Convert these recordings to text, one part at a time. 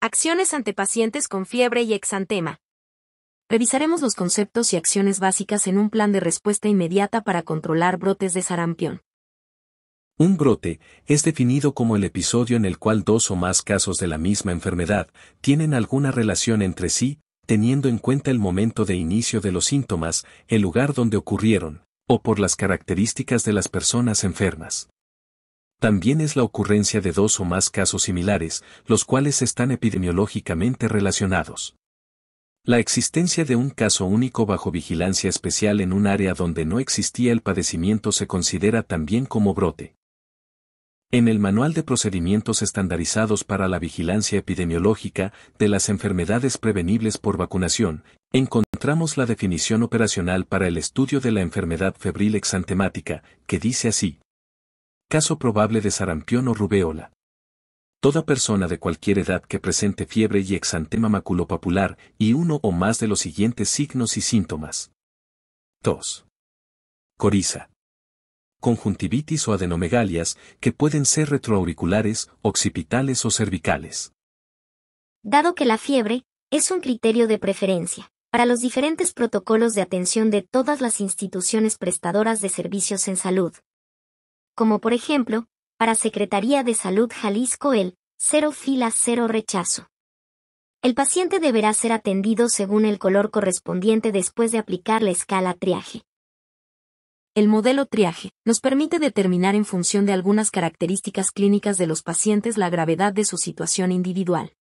Acciones ante pacientes con fiebre y exantema. Revisaremos los conceptos y acciones básicas en un plan de respuesta inmediata para controlar brotes de sarampión. Un brote es definido como el episodio en el cual dos o más casos de la misma enfermedad tienen alguna relación entre sí, teniendo en cuenta el momento de inicio de los síntomas, el lugar donde ocurrieron, o por las características de las personas enfermas. También es la ocurrencia de dos o más casos similares, los cuales están epidemiológicamente relacionados. La existencia de un caso único bajo vigilancia especial en un área donde no existía el padecimiento se considera también como brote. En el Manual de Procedimientos Estandarizados para la Vigilancia Epidemiológica de las Enfermedades Prevenibles por Vacunación, encontramos la definición operacional para el estudio de la enfermedad febril exantemática, que dice así: caso probable de sarampión o rubéola. Toda persona de cualquier edad que presente fiebre y exantema maculopapular y uno o más de los siguientes signos y síntomas. 2. Coriza. Conjuntivitis o adenomegalias, que pueden ser retroauriculares, occipitales o cervicales. Dado que la fiebre es un criterio de preferencia para los diferentes protocolos de atención de todas las instituciones prestadoras de servicios en salud, como por ejemplo, para Secretaría de Salud Jalisco el 0 fila 0 rechazo. El paciente deberá ser atendido según el color correspondiente después de aplicar la escala triaje. El modelo triaje nos permite determinar en función de algunas características clínicas de los pacientes la gravedad de su situación individual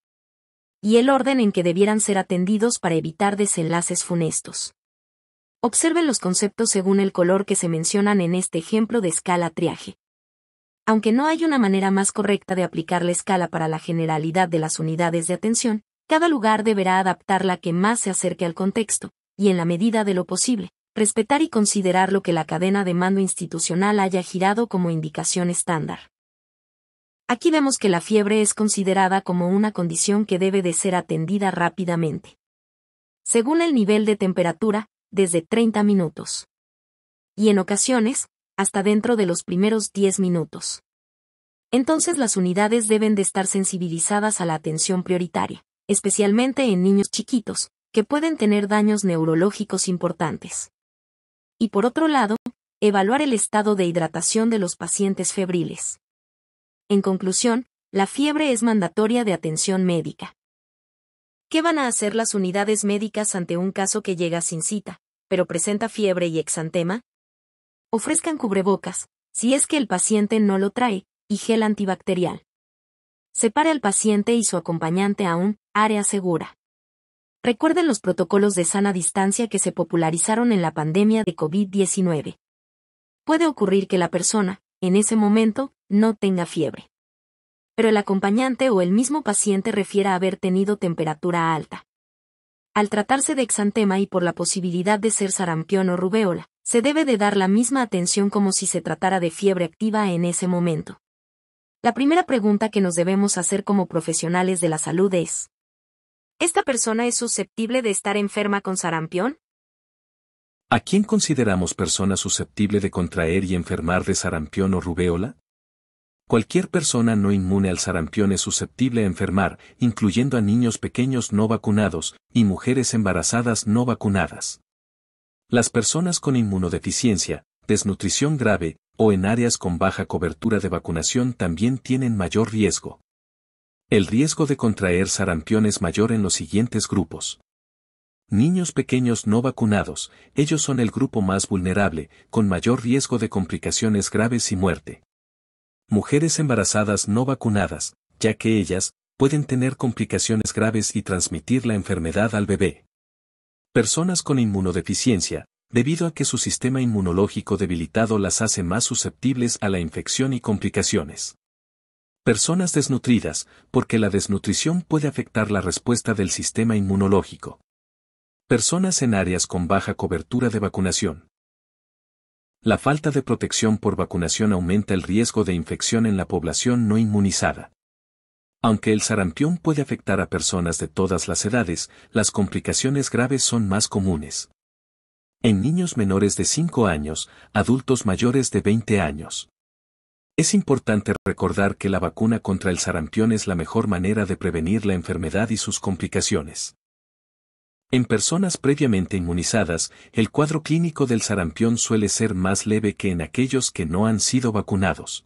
y el orden en que debieran ser atendidos para evitar desenlaces funestos. Observen los conceptos según el color que se mencionan en este ejemplo de escala triaje. Aunque no hay una manera más correcta de aplicar la escala para la generalidad de las unidades de atención, cada lugar deberá adaptar la que más se acerque al contexto, y en la medida de lo posible, respetar y considerar lo que la cadena de mando institucional haya girado como indicación estándar. Aquí vemos que la fiebre es considerada como una condición que debe de ser atendida rápidamente. Según el nivel de temperatura, desde 30 minutos. Y en ocasiones, hasta dentro de los primeros 10 minutos. Entonces las unidades deben de estar sensibilizadas a la atención prioritaria, especialmente en niños chiquitos, que pueden tener daños neurológicos importantes. Y por otro lado, evaluar el estado de hidratación de los pacientes febriles. En conclusión, la fiebre es mandatoria de atención médica. ¿Qué van a hacer las unidades médicas ante un caso que llega sin cita, pero presenta fiebre y exantema? Ofrezcan cubrebocas, si es que el paciente no lo trae, y gel antibacterial. Separe al paciente y su acompañante a un área segura. Recuerden los protocolos de sana distancia que se popularizaron en la pandemia de COVID-19. Puede ocurrir que la persona, en ese momento, no tenga fiebre, pero el acompañante o el mismo paciente refiera haber tenido temperatura alta. Al tratarse de exantema y por la posibilidad de ser sarampión o rubéola, se debe de dar la misma atención como si se tratara de fiebre activa en ese momento. La primera pregunta que nos debemos hacer como profesionales de la salud es: ¿esta persona es susceptible de estar enferma con sarampión? ¿A quién consideramos persona susceptible de contraer y enfermar de sarampión o rubéola? Cualquier persona no inmune al sarampión es susceptible a enfermar, incluyendo a niños pequeños no vacunados y mujeres embarazadas no vacunadas. Las personas con inmunodeficiencia, desnutrición grave, o en áreas con baja cobertura de vacunación también tienen mayor riesgo. El riesgo de contraer sarampión es mayor en los siguientes grupos. Niños pequeños no vacunados, ellos son el grupo más vulnerable, con mayor riesgo de complicaciones graves y muerte. Mujeres embarazadas no vacunadas, ya que ellas pueden tener complicaciones graves y transmitir la enfermedad al bebé. Personas con inmunodeficiencia, debido a que su sistema inmunológico debilitado las hace más susceptibles a la infección y complicaciones. Personas desnutridas, porque la desnutrición puede afectar la respuesta del sistema inmunológico. Personas en áreas con baja cobertura de vacunación. La falta de protección por vacunación aumenta el riesgo de infección en la población no inmunizada. Aunque el sarampión puede afectar a personas de todas las edades, las complicaciones graves son más comunes. En niños menores de 5 años, adultos mayores de 20 años. Es importante recordar que la vacuna contra el sarampión es la mejor manera de prevenir la enfermedad y sus complicaciones. En personas previamente inmunizadas, el cuadro clínico del sarampión suele ser más leve que en aquellos que no han sido vacunados.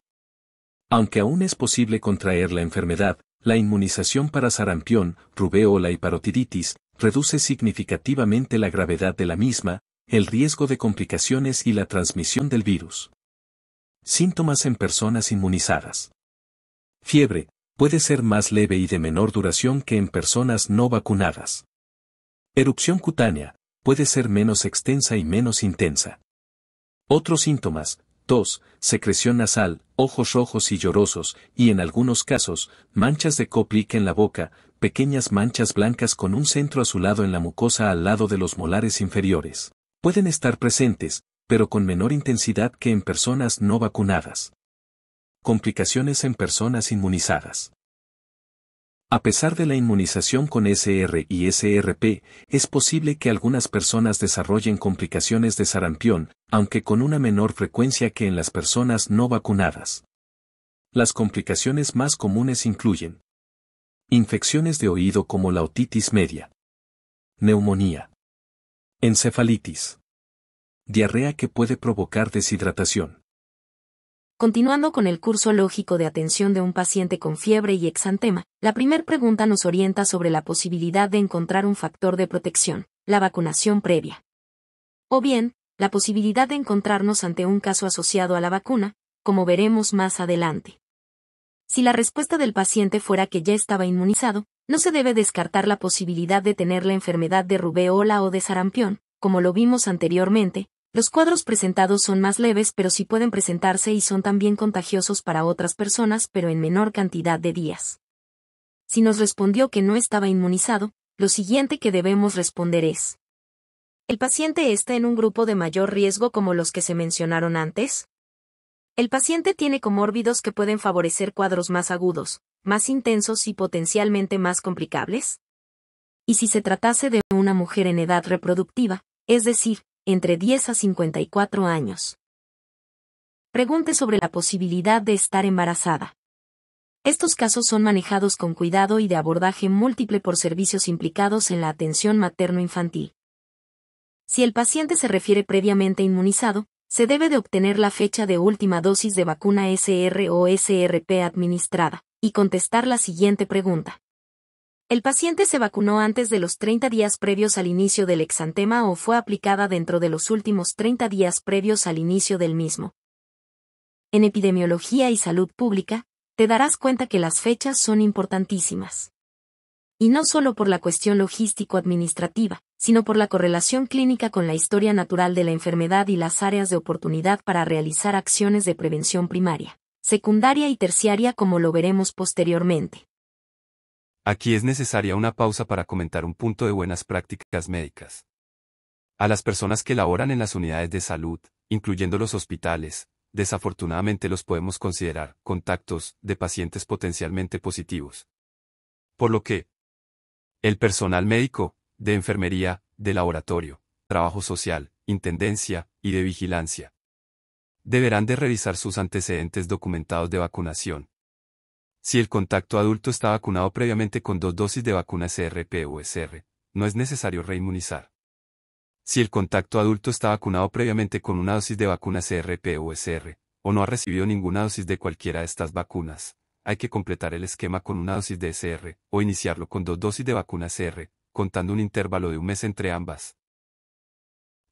Aunque aún es posible contraer la enfermedad, la inmunización para sarampión, rubéola y parotiditis reduce significativamente la gravedad de la misma, el riesgo de complicaciones y la transmisión del virus. Síntomas en personas inmunizadas. Fiebre, puede ser más leve y de menor duración que en personas no vacunadas. Erupción cutánea, puede ser menos extensa y menos intensa. Otros síntomas, tos, secreción nasal, ojos rojos y llorosos, y en algunos casos, manchas de Koplik en la boca, pequeñas manchas blancas con un centro azulado en la mucosa al lado de los molares inferiores. Pueden estar presentes, pero con menor intensidad que en personas no vacunadas. Complicaciones en personas inmunizadas. A pesar de la inmunización con SR y SRP, es posible que algunas personas desarrollen complicaciones de sarampión, aunque con una menor frecuencia que en las personas no vacunadas. Las complicaciones más comunes incluyen infecciones de oído como la otitis media, neumonía, encefalitis, diarrea que puede provocar deshidratación. Continuando con el curso lógico de atención de un paciente con fiebre y exantema, la primera pregunta nos orienta sobre la posibilidad de encontrar un factor de protección, la vacunación previa. O bien, la posibilidad de encontrarnos ante un caso asociado a la vacuna, como veremos más adelante. Si la respuesta del paciente fuera que ya estaba inmunizado, no se debe descartar la posibilidad de tener la enfermedad de rubéola o de sarampión, como lo vimos anteriormente. Los cuadros presentados son más leves pero sí pueden presentarse y son también contagiosos para otras personas pero en menor cantidad de días. Si nos respondió que no estaba inmunizado, lo siguiente que debemos responder es: ¿el paciente está en un grupo de mayor riesgo como los que se mencionaron antes? ¿El paciente tiene comórbidos que pueden favorecer cuadros más agudos, más intensos y potencialmente más complicables? Y si se tratase de una mujer en edad reproductiva, es decir, entre 10 a 54 años. Pregunte sobre la posibilidad de estar embarazada. Estos casos son manejados con cuidado y de abordaje múltiple por servicios implicados en la atención materno-infantil. Si el paciente se refiere previamente inmunizado, se debe de obtener la fecha de última dosis de vacuna SR o SRP administrada, y contestar la siguiente pregunta. ¿El paciente se vacunó antes de los 30 días previos al inicio del exantema o fue aplicada dentro de los últimos 30 días previos al inicio del mismo? En epidemiología y salud pública, te darás cuenta que las fechas son importantísimas. Y no solo por la cuestión logístico-administrativa, sino por la correlación clínica con la historia natural de la enfermedad y las áreas de oportunidad para realizar acciones de prevención primaria, secundaria y terciaria como lo veremos posteriormente. Aquí es necesaria una pausa para comentar un punto de buenas prácticas médicas. A las personas que laboran en las unidades de salud, incluyendo los hospitales, desafortunadamente los podemos considerar contactos de pacientes potencialmente positivos. Por lo que, el personal médico, de enfermería, de laboratorio, trabajo social, intendencia y de vigilancia, deberán de revisar sus antecedentes documentados de vacunación. Si el contacto adulto está vacunado previamente con 2 dosis de vacuna SRP o SR, no es necesario reinmunizar. Si el contacto adulto está vacunado previamente con una dosis de vacuna SRP o SR, o no ha recibido ninguna dosis de cualquiera de estas vacunas, hay que completar el esquema con una dosis de SR, o iniciarlo con 2 dosis de vacuna SR, contando un intervalo de un mes entre ambas.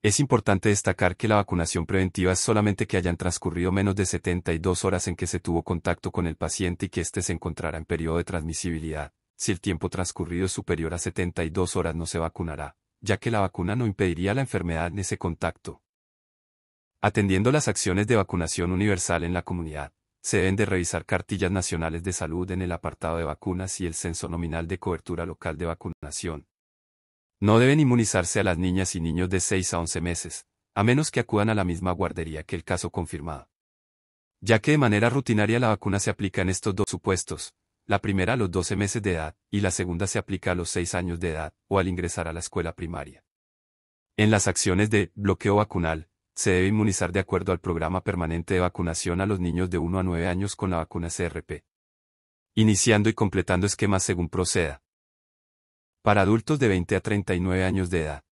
Es importante destacar que la vacunación preventiva es solamente que hayan transcurrido menos de 72 horas en que se tuvo contacto con el paciente y que éste se encontrara en periodo de transmisibilidad. Si el tiempo transcurrido es superior a 72 horas no se vacunará, ya que la vacuna no impediría la enfermedad en ese contacto. Atendiendo las acciones de vacunación universal en la comunidad, se deben de revisar cartillas nacionales de salud en el apartado de vacunas y el censo nominal de cobertura local de vacunación. No deben inmunizarse a las niñas y niños de 6 a 11 meses, a menos que acudan a la misma guardería que el caso confirmado. Ya que de manera rutinaria la vacuna se aplica en estos dos supuestos, la primera a los 12 meses de edad y la segunda se aplica a los 6 años de edad o al ingresar a la escuela primaria. En las acciones de bloqueo vacunal, se debe inmunizar de acuerdo al programa permanente de vacunación a los niños de 1 a 9 años con la vacuna CRP, iniciando y completando esquemas según proceda. Para adultos de 20 a 39 años de edad.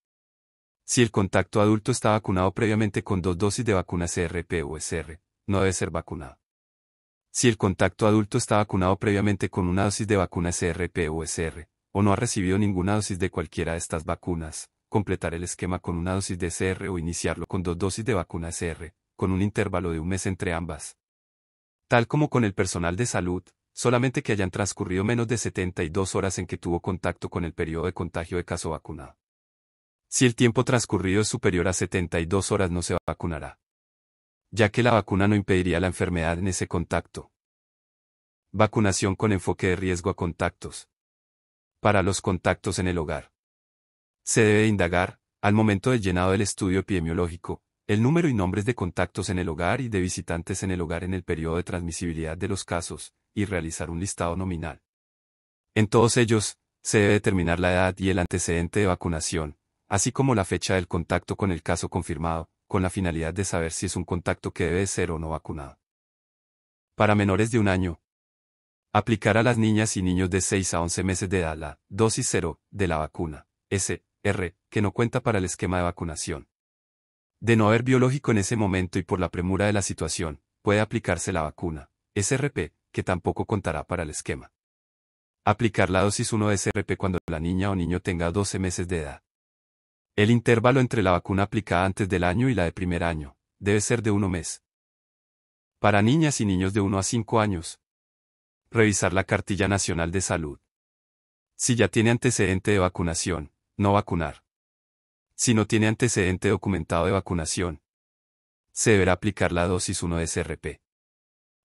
Si el contacto adulto está vacunado previamente con 2 dosis de vacuna CRP o SR, no debe ser vacunado. Si el contacto adulto está vacunado previamente con una dosis de vacuna CRP o SR, o no ha recibido ninguna dosis de cualquiera de estas vacunas, completar el esquema con una dosis de SR o iniciarlo con 2 dosis de vacuna SR, con un intervalo de un mes entre ambas. Tal como con el personal de salud, solamente que hayan transcurrido menos de 72 horas en que tuvo contacto con el periodo de contagio de caso vacunado. Si el tiempo transcurrido es superior a 72 horas no se vacunará, ya que la vacuna no impediría la enfermedad en ese contacto. Vacunación con enfoque de riesgo a contactos. Para los contactos en el hogar. Se debe indagar, al momento del llenado del estudio epidemiológico, el número y nombres de contactos en el hogar y de visitantes en el hogar en el periodo de transmisibilidad de los casos, y realizar un listado nominal. En todos ellos, se debe determinar la edad y el antecedente de vacunación, así como la fecha del contacto con el caso confirmado, con la finalidad de saber si es un contacto que debe ser o no vacunado. Para menores de 1 año. Aplicar a las niñas y niños de 6 a 11 meses de edad la dosis 0 de la vacuna, SR, que no cuenta para el esquema de vacunación. De no haber biológico en ese momento y por la premura de la situación, puede aplicarse la vacuna, SRP, que tampoco contará para el esquema. Aplicar la dosis 1 de SRP cuando la niña o niño tenga 12 meses de edad. El intervalo entre la vacuna aplicada antes del año y la de primer año, debe ser de 1 mes. Para niñas y niños de 1 a 5 años. Revisar la Cartilla Nacional de Salud. Si ya tiene antecedente de vacunación, no vacunar. Si no tiene antecedente documentado de vacunación, se deberá aplicar la dosis 1 de SRP.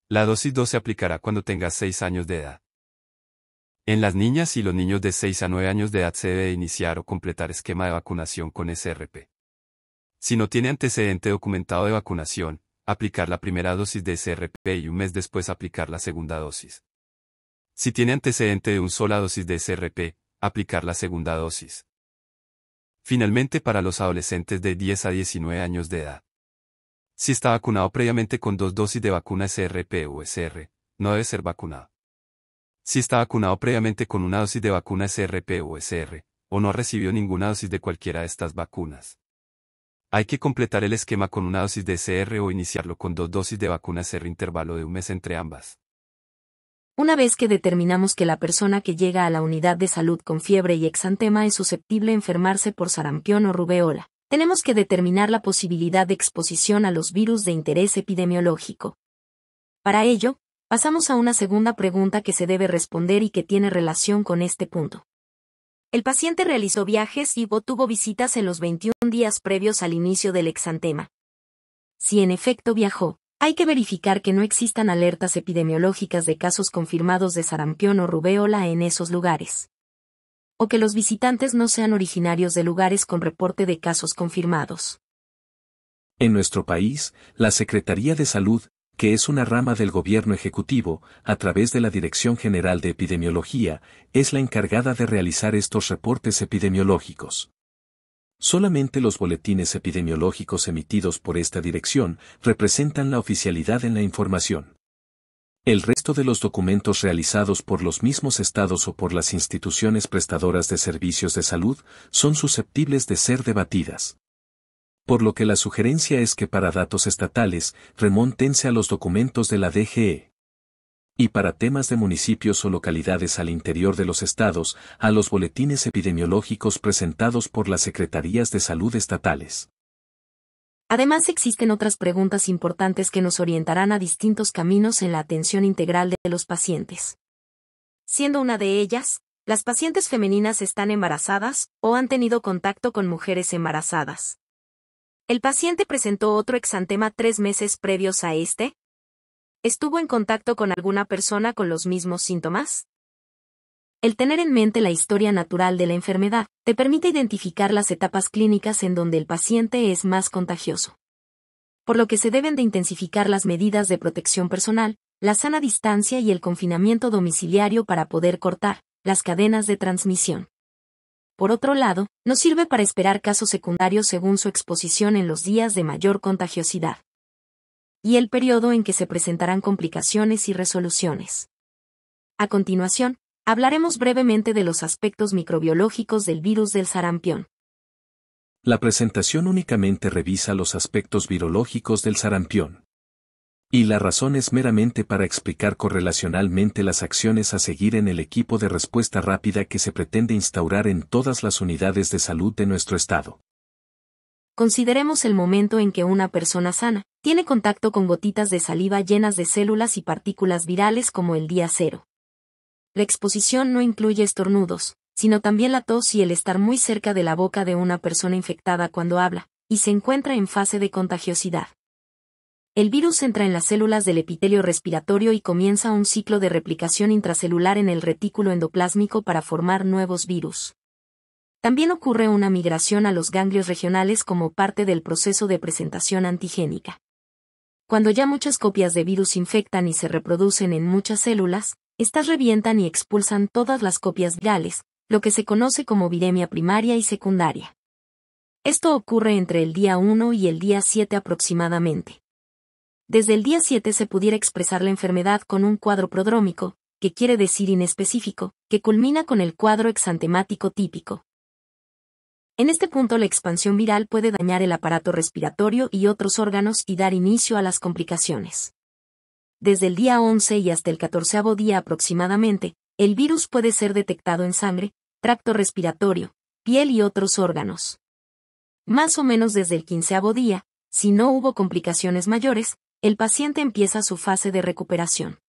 La dosis 2 se aplicará cuando tenga 6 años de edad. En las niñas y los niños de 6 a 9 años de edad se debe iniciar o completar esquema de vacunación con SRP. Si no tiene antecedente documentado de vacunación, aplicar la primera dosis de SRP y un mes después aplicar la segunda dosis. Si tiene antecedente de una sola dosis de SRP, aplicar la segunda dosis. Finalmente, para los adolescentes de 10 a 19 años de edad. Si está vacunado previamente con 2 dosis de vacuna SRP o SR, no debe ser vacunado. Si está vacunado previamente con una dosis de vacuna SRP o SR, o no ha recibido ninguna dosis de cualquiera de estas vacunas. Hay que completar el esquema con una dosis de SR o iniciarlo con 2 dosis de vacuna SR intervalo de un mes entre ambas. Una vez que determinamos que la persona que llega a la unidad de salud con fiebre y exantema es susceptible a enfermarse por sarampión o rubeola, tenemos que determinar la posibilidad de exposición a los virus de interés epidemiológico. Para ello, pasamos a una segunda pregunta que se debe responder y que tiene relación con este punto. El paciente realizó viajes y o tuvo visitas en los 21 días previos al inicio del exantema. Si en efecto viajó, hay que verificar que no existan alertas epidemiológicas de casos confirmados de sarampión o rubeola en esos lugares. O que los visitantes no sean originarios de lugares con reporte de casos confirmados. En nuestro país, la Secretaría de Salud, que es una rama del gobierno ejecutivo, a través de la Dirección General de Epidemiología, es la encargada de realizar estos reportes epidemiológicos. Solamente los boletines epidemiológicos emitidos por esta dirección representan la oficialidad en la información. El resto de los documentos realizados por los mismos estados o por las instituciones prestadoras de servicios de salud son susceptibles de ser debatidas. Por lo que la sugerencia es que para datos estatales, remóntense a los documentos de la DGE. Y para temas de municipios o localidades al interior de los estados, a los boletines epidemiológicos presentados por las Secretarías de Salud estatales. Además existen otras preguntas importantes que nos orientarán a distintos caminos en la atención integral de los pacientes. Siendo una de ellas, las pacientes femeninas están embarazadas o han tenido contacto con mujeres embarazadas. ¿El paciente presentó otro exantema 3 meses previos a este? ¿Estuvo en contacto con alguna persona con los mismos síntomas? El tener en mente la historia natural de la enfermedad te permite identificar las etapas clínicas en donde el paciente es más contagioso. Por lo que se deben de intensificar las medidas de protección personal, la sana distancia y el confinamiento domiciliario para poder cortar las cadenas de transmisión. por otro lado, nos sirve para esperar casos secundarios según su exposición en los días de mayor contagiosidad y el periodo en que se presentarán complicaciones y resoluciones. A continuación, hablaremos brevemente de los aspectos microbiológicos del virus del sarampión. La presentación únicamente revisa los aspectos virológicos del sarampión. Y la razón es meramente para explicar correlacionalmente las acciones a seguir en el equipo de respuesta rápida que se pretende instaurar en todas las unidades de salud de nuestro estado. Consideremos el momento en que una persona sana tiene contacto con gotitas de saliva llenas de células y partículas virales como el día cero. La exposición no incluye estornudos, sino también la tos y el estar muy cerca de la boca de una persona infectada cuando habla, y se encuentra en fase de contagiosidad. El virus entra en las células del epitelio respiratorio y comienza un ciclo de replicación intracelular en el retículo endoplásmico para formar nuevos virus. También ocurre una migración a los ganglios regionales como parte del proceso de presentación antigénica. Cuando ya muchas copias de virus infectan y se reproducen en muchas células, estas revientan y expulsan todas las copias virales, lo que se conoce como viremia primaria y secundaria. Esto ocurre entre el día 1 y el día 7 aproximadamente. Desde el día 7 se pudiera expresar la enfermedad con un cuadro prodrómico, que quiere decir inespecífico, que culmina con el cuadro exantemático típico. En este punto la expansión viral puede dañar el aparato respiratorio y otros órganos y dar inicio a las complicaciones. Desde el día 11 y hasta el 14º día aproximadamente, el virus puede ser detectado en sangre, tracto respiratorio, piel y otros órganos. Más o menos desde el 15º día, si no hubo complicaciones mayores, el paciente empieza su fase de recuperación.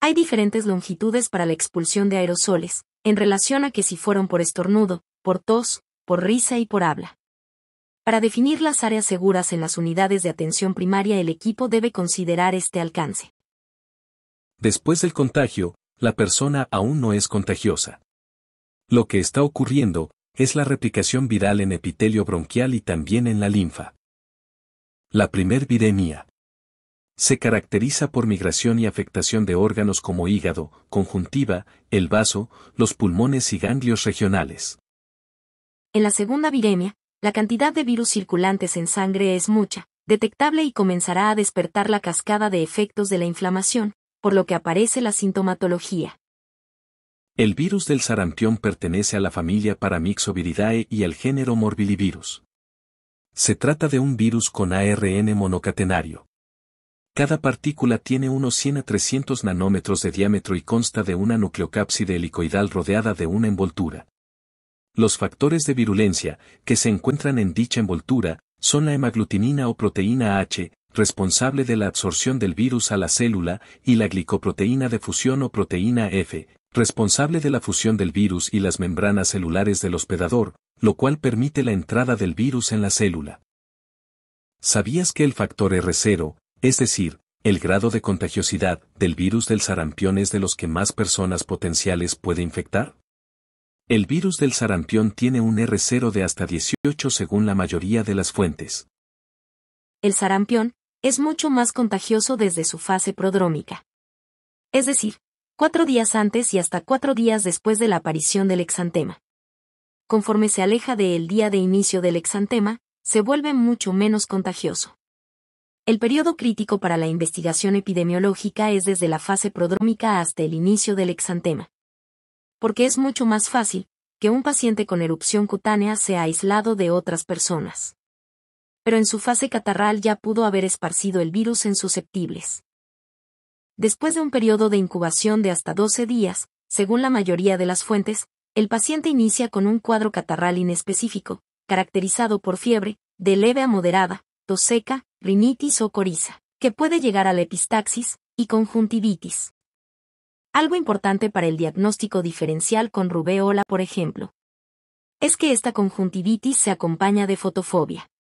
Hay diferentes longitudes para la expulsión de aerosoles, en relación a que si fueron por estornudo, por tos, por risa y por habla. Para definir las áreas seguras en las unidades de atención primaria, el equipo debe considerar este alcance. Después del contagio, la persona aún no es contagiosa. Lo que está ocurriendo es la replicación viral en epitelio bronquial y también en la linfa. La primer viremia se caracteriza por migración y afectación de órganos como hígado, conjuntiva, el vaso, los pulmones y ganglios regionales. En la segunda viremia, la cantidad de virus circulantes en sangre es mucha, detectable y comenzará a despertar la cascada de efectos de la inflamación, por lo que aparece la sintomatología. El virus del sarampión pertenece a la familia Paramyxoviridae y al género Morbillivirus. Se trata de un virus con ARN monocatenario. Cada partícula tiene unos 100 a 300 nanómetros de diámetro y consta de una nucleocápside helicoidal rodeada de una envoltura. Los factores de virulencia, que se encuentran en dicha envoltura, son la hemaglutinina o proteína H, responsable de la absorción del virus a la célula, y la glicoproteína de fusión o proteína F, responsable de la fusión del virus y las membranas celulares del hospedador, lo cual permite la entrada del virus en la célula. ¿Sabías que el factor R0, es decir, el grado de contagiosidad del virus del sarampión es de los que más personas potenciales puede infectar? El virus del sarampión tiene un R0 de hasta 18 según la mayoría de las fuentes. El sarampión es mucho más contagioso desde su fase prodrómica. Es decir, 4 días antes y hasta 4 días después de la aparición del exantema. Conforme se aleja del día de inicio del exantema, se vuelve mucho menos contagioso. El periodo crítico para la investigación epidemiológica es desde la fase prodrómica hasta el inicio del exantema. Porque es mucho más fácil que un paciente con erupción cutánea sea aislado de otras personas. Pero en su fase catarral ya pudo haber esparcido el virus en susceptibles. Después de un periodo de incubación de hasta 12 días, según la mayoría de las fuentes, el paciente inicia con un cuadro catarral inespecífico, caracterizado por fiebre, de leve a moderada, tos seca, rinitis o coriza, que puede llegar a la epistaxis, y conjuntivitis. Algo importante para el diagnóstico diferencial con rubeola, por ejemplo, es que esta conjuntivitis se acompaña de fotofobia.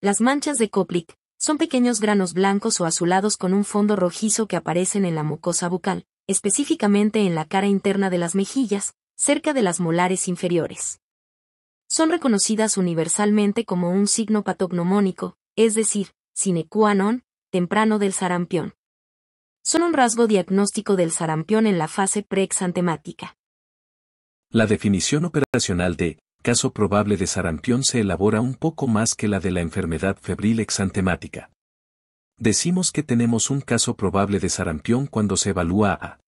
Las manchas de Koplik son pequeños granos blancos o azulados con un fondo rojizo que aparecen en la mucosa bucal, específicamente en la cara interna de las mejillas, cerca de las molares inferiores. Son reconocidas universalmente como un signo patognomónico, es decir, sine qua non, temprano del sarampión. Son un rasgo diagnóstico del sarampión en la fase preexantemática. La definición operacional de caso probable de sarampión se elabora un poco más que la de la enfermedad febril exantemática. Decimos que tenemos un caso probable de sarampión cuando se evalúa a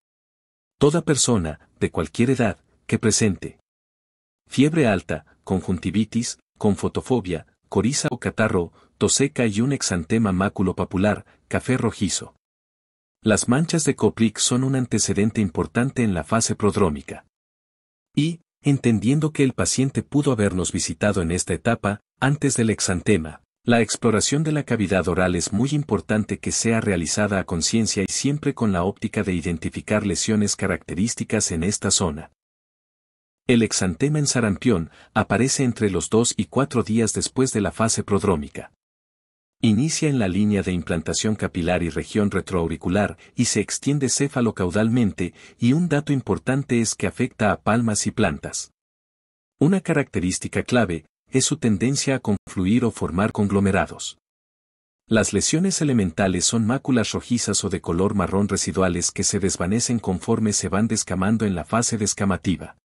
toda persona, de cualquier edad, que presente fiebre alta, conjuntivitis, con fotofobia, coriza o catarro, tos seca y un exantema maculopapular, café rojizo. Las manchas de Koplik son un antecedente importante en la fase prodrómica. Y, entendiendo que el paciente pudo habernos visitado en esta etapa, antes del exantema, la exploración de la cavidad oral es muy importante que sea realizada a conciencia y siempre con la óptica de identificar lesiones características en esta zona. El exantema en sarampión aparece entre los 2 y 4 días después de la fase prodrómica. Inicia en la línea de implantación capilar y región retroauricular y se extiende cefalocaudalmente, y un dato importante es que afecta a palmas y plantas. Una característica clave es su tendencia a confluir o formar conglomerados. Las lesiones elementales son máculas rojizas o de color marrón residuales que se desvanecen conforme se van descamando en la fase descamativa.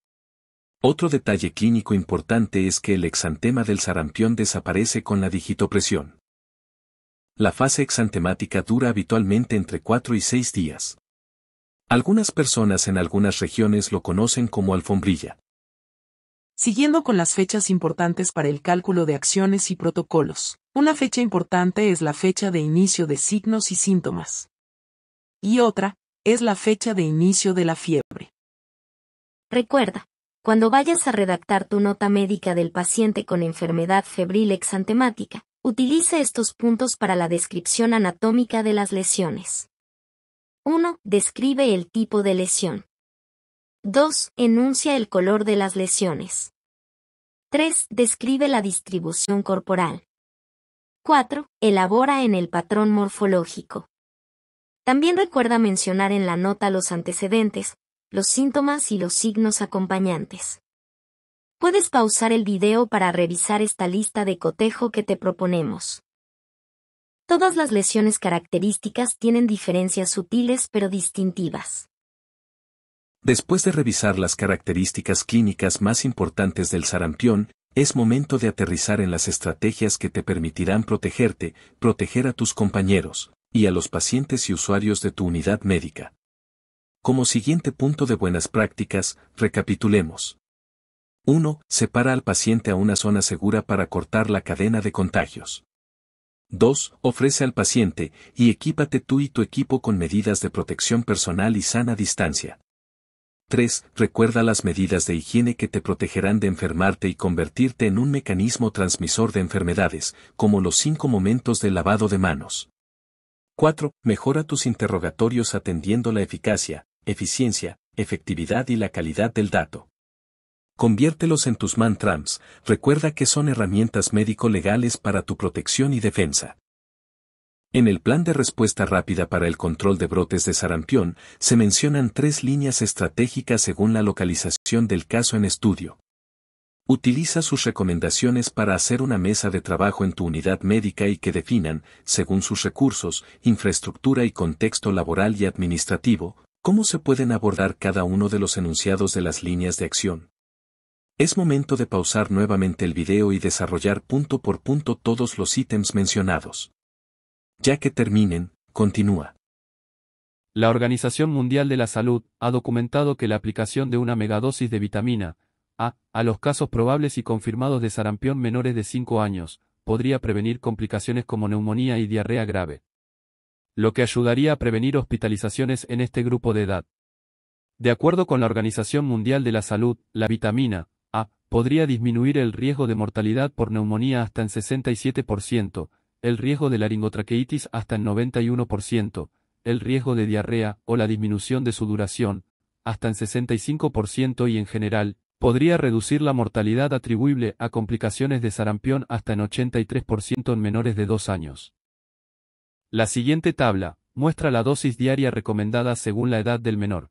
Otro detalle clínico importante es que el exantema del sarampión desaparece con la digitopresión. La fase exantemática dura habitualmente entre 4 y 6 días. Algunas personas en algunas regiones lo conocen como alfombrilla. Siguiendo con las fechas importantes para el cálculo de acciones y protocolos, una fecha importante es la fecha de inicio de signos y síntomas. Y otra es la fecha de inicio de la fiebre. Recuerda, cuando vayas a redactar tu nota médica del paciente con enfermedad febril exantemática, utilice estos puntos para la descripción anatómica de las lesiones. 1. Describe el tipo de lesión. 2. Enuncia el color de las lesiones. 3. Describe la distribución corporal. 4. Elabora en el patrón morfológico. También recuerda mencionar en la nota los antecedentes, los síntomas y los signos acompañantes. Puedes pausar el video para revisar esta lista de cotejo que te proponemos. Todas las lesiones características tienen diferencias sutiles pero distintivas. Después de revisar las características clínicas más importantes del sarampión, es momento de aterrizar en las estrategias que te permitirán protegerte, proteger a tus compañeros, y a los pacientes y usuarios de tu unidad médica. Como siguiente punto de buenas prácticas, recapitulemos. 1. Separa al paciente a una zona segura para cortar la cadena de contagios. 2. Ofrece al paciente, y equípate tú y tu equipo con medidas de protección personal y sana distancia. 3. Recuerda las medidas de higiene que te protegerán de enfermarte y convertirte en un mecanismo transmisor de enfermedades, como los 5 momentos del lavado de manos. 4. Mejora tus interrogatorios atendiendo la eficacia, eficiencia, efectividad y la calidad del dato. Conviértelos en tus mantras, recuerda que son herramientas médico-legales para tu protección y defensa. En el plan de respuesta rápida para el control de brotes de sarampión, se mencionan 3 líneas estratégicas según la localización del caso en estudio. Utiliza sus recomendaciones para hacer una mesa de trabajo en tu unidad médica y que definan, según sus recursos, infraestructura y contexto laboral y administrativo, cómo se pueden abordar cada uno de los enunciados de las líneas de acción. Es momento de pausar nuevamente el video y desarrollar punto por punto todos los ítems mencionados. Ya que terminen, continúa. La Organización Mundial de la Salud ha documentado que la aplicación de una megadosis de vitamina A los casos probables y confirmados de sarampión menores de 5 años, podría prevenir complicaciones como neumonía y diarrea grave, lo que ayudaría a prevenir hospitalizaciones en este grupo de edad. De acuerdo con la Organización Mundial de la Salud, la vitamina A podría disminuir el riesgo de mortalidad por neumonía hasta en 67%, el riesgo de laringotraqueitis hasta en 91%, el riesgo de diarrea o la disminución de su duración hasta en 65% y en general, podría reducir la mortalidad atribuible a complicaciones de sarampión hasta en 83% en menores de 2 años. La siguiente tabla muestra la dosis diaria recomendada según la edad del menor.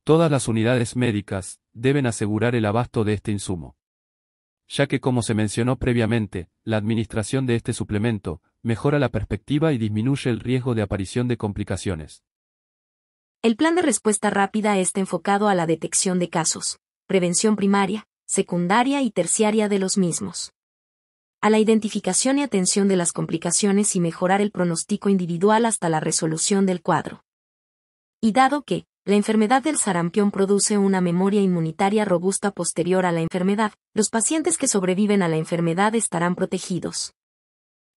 Todas las unidades médicas deben asegurar el abasto de este insumo, ya que como se mencionó previamente, la administración de este suplemento mejora la perspectiva y disminuye el riesgo de aparición de complicaciones. El plan de respuesta rápida está enfocado a la detección de casos prevención primaria, secundaria y terciaria de los mismos. A la identificación y atención de las complicaciones y mejorar el pronóstico individual hasta la resolución del cuadro. Y dado que, la enfermedad del sarampión produce una memoria inmunitaria robusta posterior a la enfermedad, los pacientes que sobreviven a la enfermedad estarán protegidos.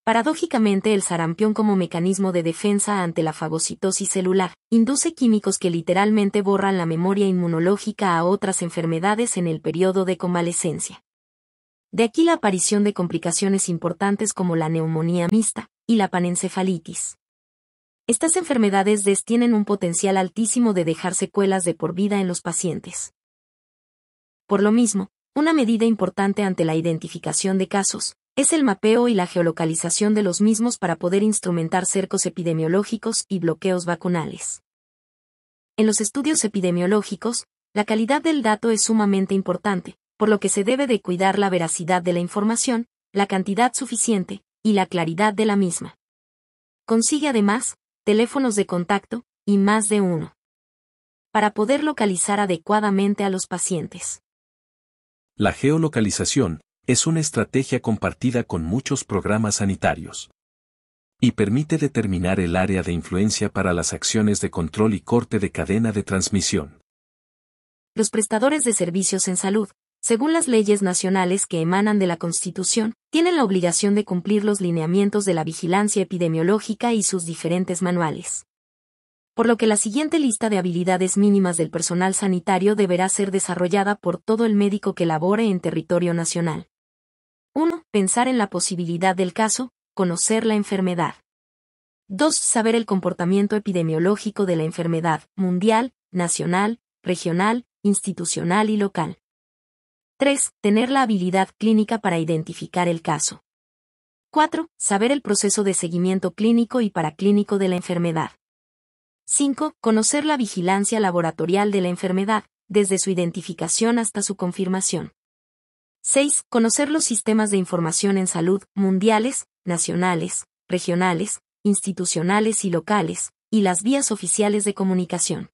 Paradójicamente, el sarampión como mecanismo de defensa ante la fagocitosis celular, induce químicos que literalmente borran la memoria inmunológica a otras enfermedades en el periodo de convalecencia. De aquí la aparición de complicaciones importantes como la neumonía mixta y la panencefalitis. Estas enfermedades tienen un potencial altísimo de dejar secuelas de por vida en los pacientes. Por lo mismo, una medida importante ante la identificación de casos es el mapeo y la geolocalización de los mismos para poder instrumentar cercos epidemiológicos y bloqueos vacunales. En los estudios epidemiológicos, la calidad del dato es sumamente importante, por lo que se debe de cuidar la veracidad de la información, la cantidad suficiente y la claridad de la misma. Consigue además teléfonos de contacto y más de uno, para poder localizar adecuadamente a los pacientes. La geolocalización es una estrategia compartida con muchos programas sanitarios y permite determinar el área de influencia para las acciones de control y corte de cadena de transmisión. Los prestadores de servicios en salud, según las leyes nacionales que emanan de la Constitución, tienen la obligación de cumplir los lineamientos de la vigilancia epidemiológica y sus diferentes manuales. Por lo que la siguiente lista de habilidades mínimas del personal sanitario deberá ser desarrollada por todo el médico que labore en territorio nacional. 1. Pensar en la posibilidad del caso, conocer la enfermedad. 2. Saber el comportamiento epidemiológico de la enfermedad, mundial, nacional, regional, institucional y local. 3. Tener la habilidad clínica para identificar el caso. 4. Saber el proceso de seguimiento clínico y paraclínico de la enfermedad. 5. Conocer la vigilancia laboratorial de la enfermedad, desde su identificación hasta su confirmación. 6. Conocer los sistemas de información en salud, mundiales, nacionales, regionales, institucionales y locales, y las vías oficiales de comunicación.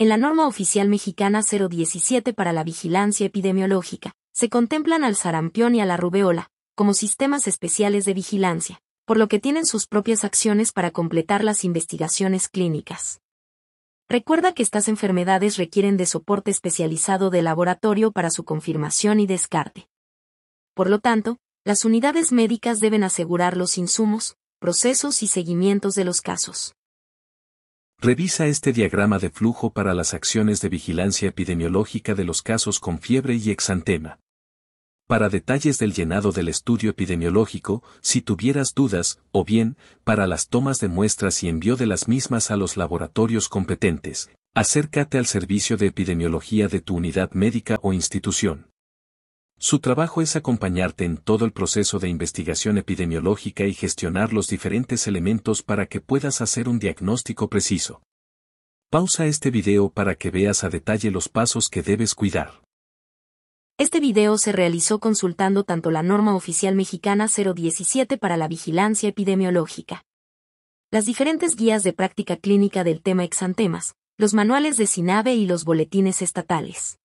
En la norma oficial mexicana 017 para la vigilancia epidemiológica, se contemplan al sarampión y a la rubeola, como sistemas especiales de vigilancia, por lo que tienen sus propias acciones para completar las investigaciones clínicas. Recuerda que estas enfermedades requieren de soporte especializado de laboratorio para su confirmación y descarte. Por lo tanto, las unidades médicas deben asegurar los insumos, procesos y seguimientos de los casos. Revisa este diagrama de flujo para las acciones de vigilancia epidemiológica de los casos con fiebre y exantema. Para detalles del llenado del estudio epidemiológico, si tuvieras dudas, o bien, para las tomas de muestras y envío de las mismas a los laboratorios competentes, acércate al servicio de epidemiología de tu unidad médica o institución. Su trabajo es acompañarte en todo el proceso de investigación epidemiológica y gestionar los diferentes elementos para que puedas hacer un diagnóstico preciso. Pausa este video para que veas a detalle los pasos que debes cuidar. Este video se realizó consultando tanto la norma oficial mexicana 017 para la vigilancia epidemiológica, las diferentes guías de práctica clínica del tema exantemas, los manuales de SINAVE y los boletines estatales.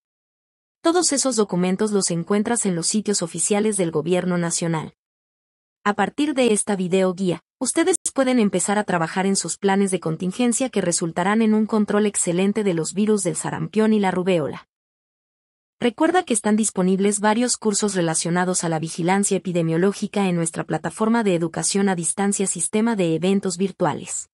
Todos esos documentos los encuentras en los sitios oficiales del Gobierno Nacional. A partir de esta video guía, ustedes pueden empezar a trabajar en sus planes de contingencia que resultarán en un control excelente de los virus del sarampión y la rubeola. Recuerda que están disponibles varios cursos relacionados a la vigilancia epidemiológica en nuestra plataforma de educación a distancia Sistema de Eventos Virtuales.